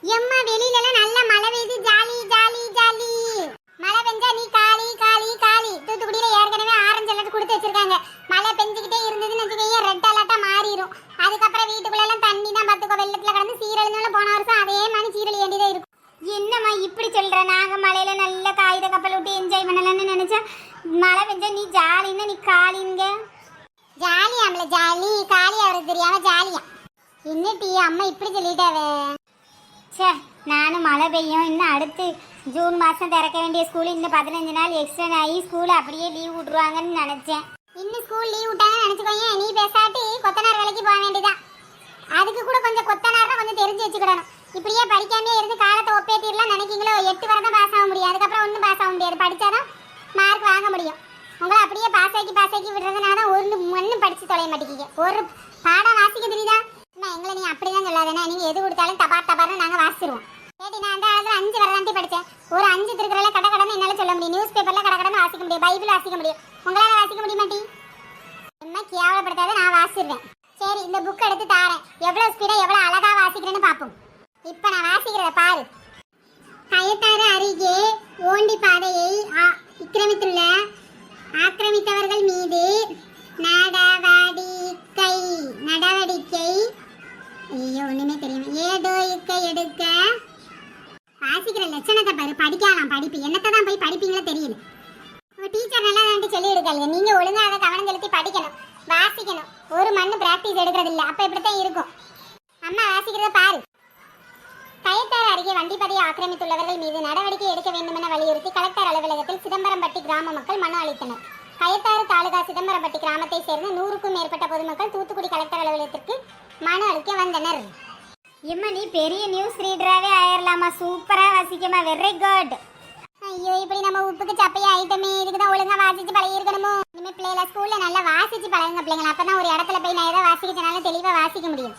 எம்மா வெளியில எல்லாம் நல்ல மழை பெய்யுது, ஜாலி ஜாலி ஜாலி. மழை பெஞ்சா நீ காளி காளி காளி. தூத்துக்குடியில ஏற்கனவே ஆரஞ்சு அலர்ட் கொடுத்து வச்சிருக்காங்க. மழை பெஞ்சுக்கிட்டே இருந்ததுன்னு வச்சுக்கோங்க, ரெட் அலர்ட்டா மாறிடும். அதுக்கப்புறம் வீட்டுக்குள்ள எல்லாம் தண்ணி தான் பார்த்துக்கோ. வெள்ளத்துல கடந்து சீரழினாலும் போன வருஷம் அதே மாதிரி சீரழி வேண்டியதே இருக்கும். என்னம்மா இப்படி சொல்ற? நாங்க மழையில நல்ல காகித கப்பல் விட்டு என்ஜாய் பண்ணலாம்னு நினைச்சா மழை பெஞ்சா நீ ஜாலின்னு நீ காளிங்க. ஜாலியாம்ல ஜாலி, காளி அவருக்கு தெரியாம ஜாலியா. என்ன டீ அம்மா இப்படி சொல்லிட்டாவே? சே, நானும் மழை பெய்யும் இன்னும் அடுத்து ஜூன் மாதம் திறக்க வேண்டிய ஸ்கூல் இன்னும் 15 நாள் எக்ஸ்டெண்ட் ஆகி ஸ்கூல் அப்படியே லீவ் விட்ருவாங்கன்னு நினச்சேன். இன்னும் ஸ்கூல் லீவ் விட்டாங்கன்னு நினச்சிக்கோங்க, நீ பேசாட்டி கொத்தனார் வேலைக்கு போக வேண்டியதான். அதுக்கு கூட கொஞ்சம் கொத்தனார்னா கொஞ்சம் தெரிஞ்சு வச்சுக்கிடணும். இப்படியே படிக்காமே இருந்து காலத்தை ஒப்பேத்திடலாம் நினைக்கிங்களோ? 8 வரை தான் பாஸ் ஆக முடியும், அதுக்கப்புறம் ஒன்றும் பாஸ் ஆக முடியாது. படித்தாதான் மார்க் வாங்க முடியும். உங்களை அப்படியே பாஸ் ஆக்கி விடுறதுனால தான் ஒன்றும் படித்து தொலைய மாட்டேங்கிங்க. ஒரு பாடம் வாசிக்க தெரியுதா? எங்களை நீ அப்படிதான் சொல்லாதானே. நீங்க எது கொடுத்தாலும் டபார்னு நாங்க வாசிடுவோம். கேட்டி, நான் அந்த காலத்துல 5 வரலாண்டி படிச்சேன். ஒரு 5 திருக்குறளை கடன்னு என்னால சொல்ல முடியும். நியூஸ் பேப்பர்ல கடன்னு வாசிக்க முடியும். பைபிள் வாசிக்க முடியும். உங்களால வாசிக்க முடிய மாட்டி? என்ன கேவலப்படுத்தாத, நான் வாசிடுவேன். சரி, இந்த புக் எடுத்து தாரேன். எவ்வளவு ஸ்பீடா எவ்வளவு அழகா வாசிக்கிறேன்னு பாப்போம். இப்ப நான் வாசிக்கிறத பாரு. கயத்தாறு அருகே ஓண்டி பாதையை ஆக்கிரமித்தவர்கள் மீது நடவடிக்கை ஐயோ ஒண்ணுமே தெரியும். ஏதோ எடுக்க வாசிக்கிற லட்சணத்தை பாரு. படிக்கலாம் படிப்பு என்னத்தை தான் போய் படிப்பீங்களோ தெரியல. டீச்சர் நல்லா தான் சொல்லி எடுக்காங்க. நீங்க ஒழுங்கா அதை கவனம் செலுத்தி படிக்கணும், வாசிக்கணும். ஒரு மண்ணு பிராக்டிஸ் எடுக்கிறது இல்லை. அப்ப இப்படித்தான் இருக்கும். அம்மா வாசிக்கிறத பாரு. கயத்தாறு அருகே வண்டிப்பதையை ஆக்கிரமித்துள்ளவர்கள் மீது நடவடிக்கை எடுக்க வேண்டும் என வலியுறுத்தி கலெக்டர் அலுவலகத்தில் சிதம்பரம்பட்டி கிராம மக்கள் மனு அளித்தனர். கயத்தாறு தாலுகா சிதம்பரம்பட்டி கிராமத்தை சேர்ந்த 100க்கும் மேற்பட்ட பொதுமக்கள் தூத்துக்குடி கலெக்டர் அலுவலகத்திற்கு மனு அளிக்க வந்தனர். இம்மா நீ பெரிய நியூஸ் ரீடராகவே ஆயிரலாமா. சூப்பரா வாசிக்கமா, வெரி குட். ஐயோ, இப்படி நம்ம உப்புக்கு சப்பையா ஆயிட்டமே. இதுக்கு தான் ஒழுங்கா வாசிச்சு பழகி இருக்கணுமோ. இனிமே பிள்ளைல ஸ்கூல்ல நல்லா வாசிச்சு பழகுங்க பிள்ளைங்களா. அப்பதான் ஒரு இடத்துல போய் நான் ஏதாவது வாசிக்கிறதுனால தெளிவா வாசிக்க முடியும்.